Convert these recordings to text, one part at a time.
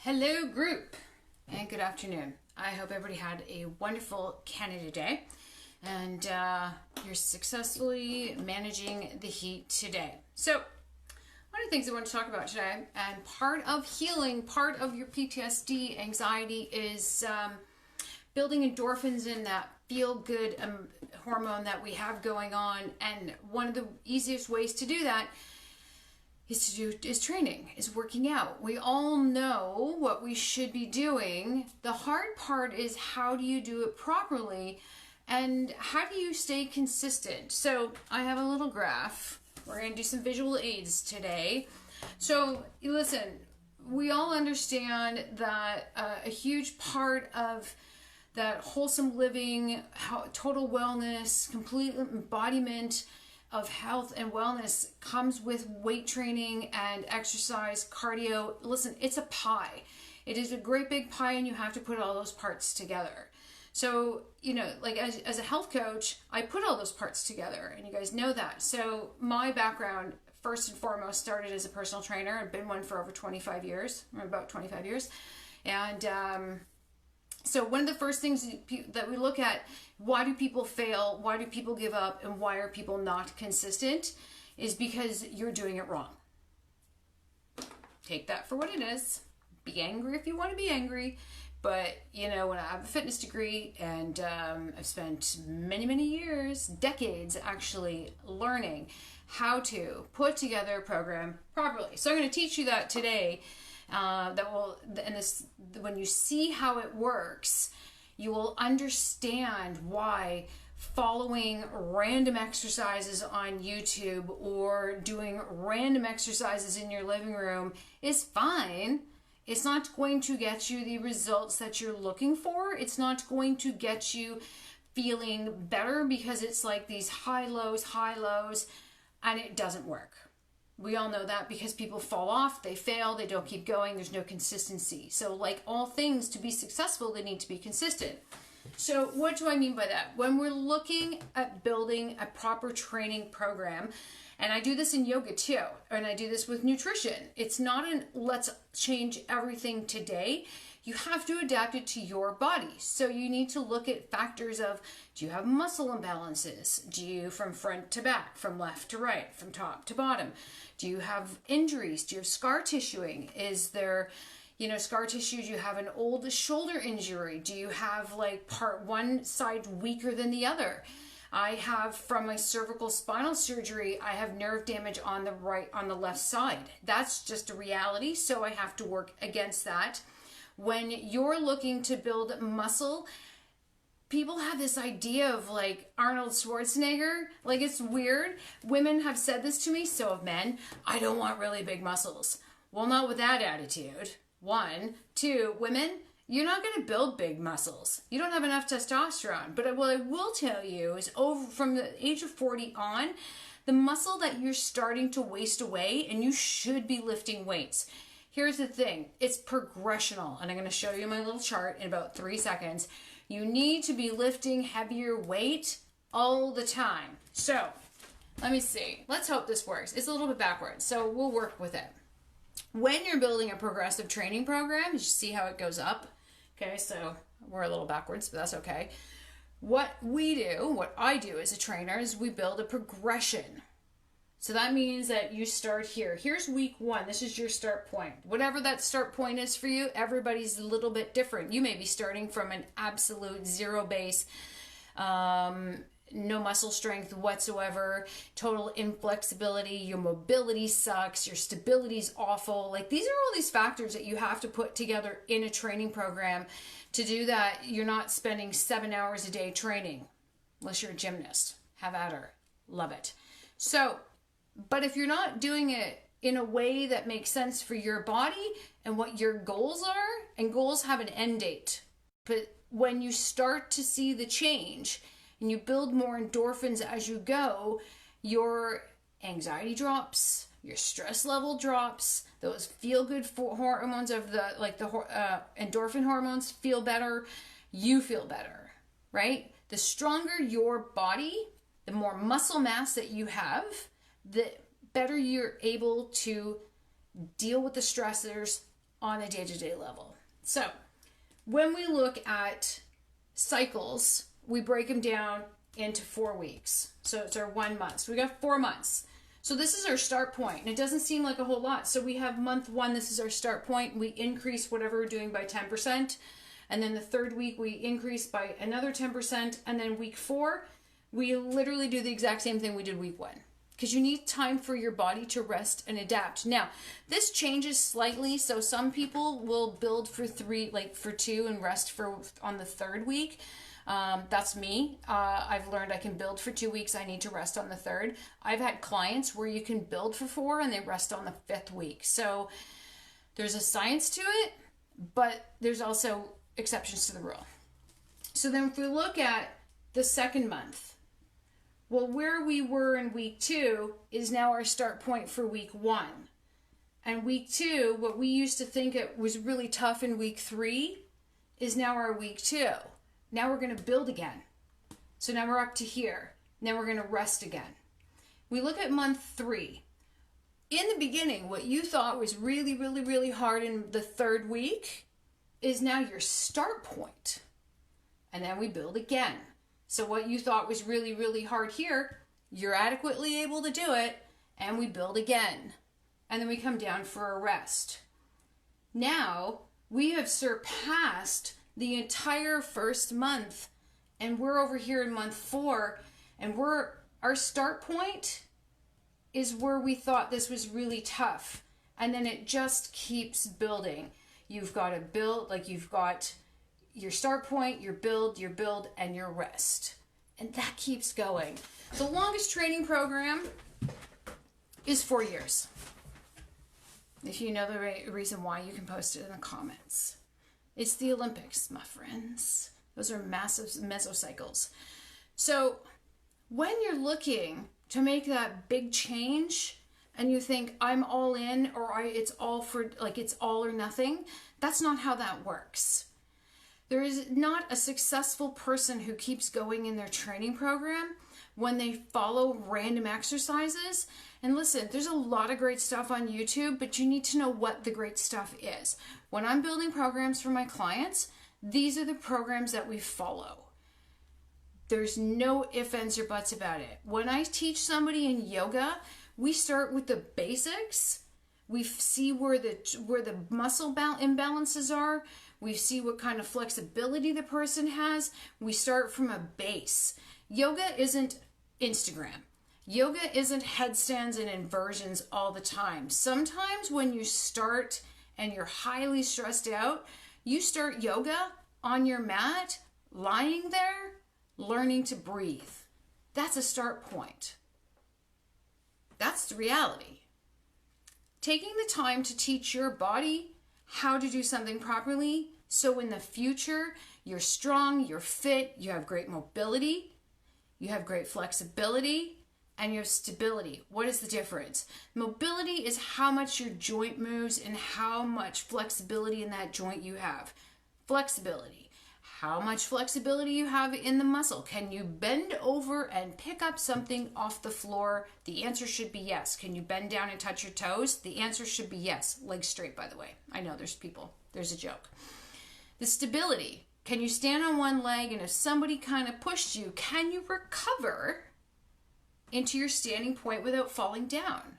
Hello group and good afternoon. I hope everybody had a wonderful Canada Day and you're successfully managing the heat today. So one of the things I want to talk about today, and part of healing, part of your PTSD anxiety is building endorphins in that feel-good hormone that we have going on. And one of the easiest ways to do that is training, is working out. We all know what we should be doing. The hard part is, how do you do it properly and how do you stay consistent? So I have a little graph. We're going to do some visual aids today. So listen, we all understand that a huge part of that wholesome living, total wellness, complete embodiment of health and wellness comes with weight training and exercise, cardio. Listen, it's a pie. It is a great big pie, and you have to put all those parts together. So, like as a health coach, I put all those parts together, and you guys know that. So my background, first and foremost, started as a personal trainer. I've been one for over 25 years, or about 25 years. And so one of the first things that we look at, why do people fail? Why do people give up? And why are people not consistent? Is because you're doing it wrong. Take that for what it is. Be angry if you want to be angry. But, when I have a fitness degree, and I've spent many years, decades actually, learning how to put together a program properly. So I'm going to teach you that today. When you see how it works, you will understand why following random exercises on YouTube or doing random exercises in your living room is fine. It's not going to get you the results that you're looking for. It's not going to get you feeling better, because it's like these high lows, and it doesn't work. We all know that, because people fall off, they fail, they don't keep going, there's no consistency. So like all things, to be successful, they need to be consistent. So what do I mean by that? When we're looking at building a proper training program, and I do this in yoga too, and I do this with nutrition, it's not an let's change everything today. You have to adapt it to your body. So you need to look at factors of, do you have muscle imbalances? Do you, from front to back, from left to right, from top to bottom? Do you have injuries? Do you have scar tissuing? Is there, scar tissue? Do you have an old shoulder injury? Do you have one side weaker than the other? I have, from my cervical spinal surgery, I have nerve damage on the left side. That's just a reality. So I have to work against that. When you're looking to build muscle, people have this idea of Arnold Schwarzenegger. It's weird. Women have said this to me, so have men. I don't want really big muscles. Well, not with that attitude. 1, 2, women, you're not going to build big muscles. You don't have enough testosterone. But what I will tell you is, from the age of 40 on, the muscle that you're starting to waste away, and you should be lifting weights. Here's the thing, it's progressional, and I'm going to show you my little chart in about 3 seconds. You need to be lifting heavier weight all the time. So, let me see. Let's hope this works. It's a little bit backwards, so we'll work with it. When you're building a progressive training program, you see how it goes up. Okay, so we're a little backwards, but that's okay. What I do as a trainer, is we build a progression. So that means that you start here. Here's week 1. This is your start point. Whatever that start point is for you, everybody's a little bit different. You may be starting from an absolute zero base, no muscle strength whatsoever, total inflexibility, your mobility sucks, your stability's awful. These are all these factors that you have to put together in a training program. To do that, you're not spending 7 hours a day training, unless you're a gymnast. Have at her. Love it. So, but if you're not doing it in a way that makes sense for your body and what your goals are, and goals have an end date, but when you start to see the change and you build more endorphins as you go, your anxiety drops, your stress level drops, those feel-good hormones of the endorphin hormones feel better, you feel better, right? The stronger your body, the more muscle mass that you have, the better you're able to deal with the stressors on a day-to-day level. So when we look at cycles, we break them down into 4 weeks. So it's our 1 month. So we got 4 months. So this is our start point, and it doesn't seem like a whole lot. So we have month 1, this is our start point. We increase whatever we're doing by 10%. And then the 3rd week, we increase by another 10%. And then week 4, we literally do the exact same thing we did week 1. Because you need time for your body to rest and adapt. Now, this changes slightly. So some people will build for 2 and rest on the 3rd week. That's me. I've learned I can build for 2 weeks. I need to rest on the 3rd. I've had clients where you can build for 4 and they rest on the 5th week. So there's a science to it, but there's also exceptions to the rule. So then if we look at the 2nd month, well, where we were in week 2 is now our start point for week 1. And week 2, what we used to think it was really tough in week 3 is now our week 2. Now we're going to build again. So now we're up to here. Now we're going to rest again. We look at month 3. In the beginning, what you thought was really, really, really hard in the 3rd week is now your start point. And then we build again. So what you thought was really, really hard here, you're adequately able to do it, and we build again. And then we come down for a rest. Now, we have surpassed the entire 1st month, and we're over here in month 4, and our start point is where we thought this was really tough. And then it just keeps building. You've got to build, you've got your start point, your build, and your rest. And that keeps going. The longest training program is 4 years. If you know the reason why, you can post it in the comments. It's the Olympics, my friends. Those are massive mesocycles. So when you're looking to make that big change and you think I'm all in, or it's all or nothing, that's not how that works. There is not a successful person who keeps going in their training program when they follow random exercises. And listen, there's a lot of great stuff on YouTube, but you need to know what the great stuff is. When I'm building programs for my clients, these are the programs that we follow. There's no ifs, ands, or buts about it. When I teach somebody in yoga, we start with the basics. We see where the muscle imbalances are. We see what kind of flexibility the person has. We start from a base. Yoga isn't Instagram. Yoga isn't headstands and inversions all the time. Sometimes when you start and you're highly stressed out, you start yoga on your mat, lying there, learning to breathe. That's a start point. That's the reality. Taking the time to teach your body how to do something properly, so in the future, you're strong, you're fit, you have great mobility, you have great flexibility, and you have stability. What is the difference? Mobility is how much your joint moves and how much flexibility in that joint you have. Flexibility. How much flexibility you have in the muscle. Can you bend over and pick up something off the floor? The answer should be yes. Can you bend down and touch your toes? The answer should be yes. Legs straight, by the way. I know there's a joke. The stability. Can you stand on one leg, and if somebody kind of pushed you, can you recover into your standing point without falling down?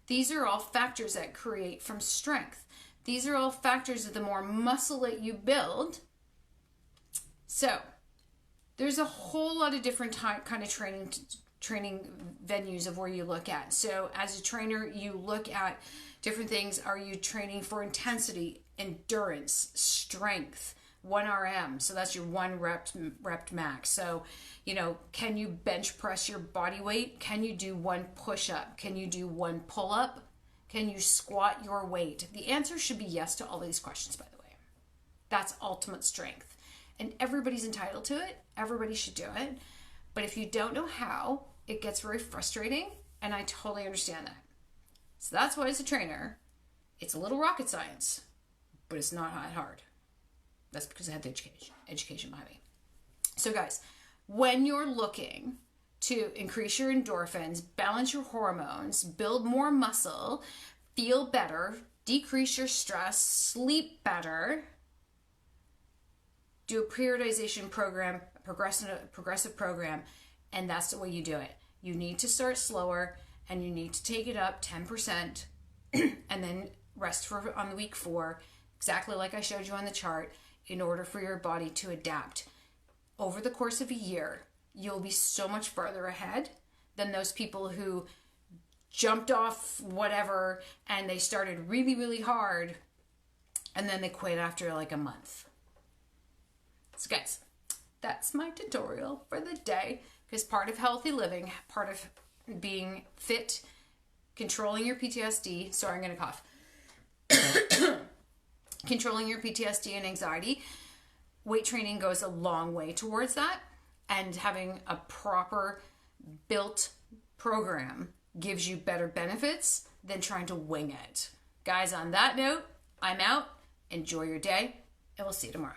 These are all factors that create from strength. These are all factors of the more muscle that you build. So there's a whole lot of different kind of training venues of where you look at. So as a trainer, you look at different things. Are you training for intensity, endurance, strength, 1 RM? So that's your 1 rep max. So, can you bench press your body weight? Can you do 1 push-up? Can you do 1 pull-up? Can you squat your weight? The answer should be yes to all these questions, by the way. That's ultimate strength. And everybody's entitled to it. Everybody should do it. But if you don't know how, it gets very frustrating, and I totally understand that. So that's why, as a trainer, it's a little rocket science, but it's not that hard. That's because I had the education behind me. So guys, when you're looking to increase your endorphins, balance your hormones, build more muscle, feel better, decrease your stress, sleep better, do a periodization program, a progressive program, and that's the way you do it. You need to start slower, and you need to take it up 10% and then rest on the week 4, exactly like I showed you on the chart, in order for your body to adapt. Over the course of a year, you'll be so much farther ahead than those people who jumped off whatever and they started really, really hard and then they quit after like a month. So guys, that's my tutorial for the day, because part of healthy living, part of being fit, controlling your PTSD, sorry, I'm going to cough, controlling your PTSD and anxiety, weight training goes a long way towards that, and having a proper built program gives you better benefits than trying to wing it. Guys, on that note, I'm out. Enjoy your day, and we'll see you tomorrow.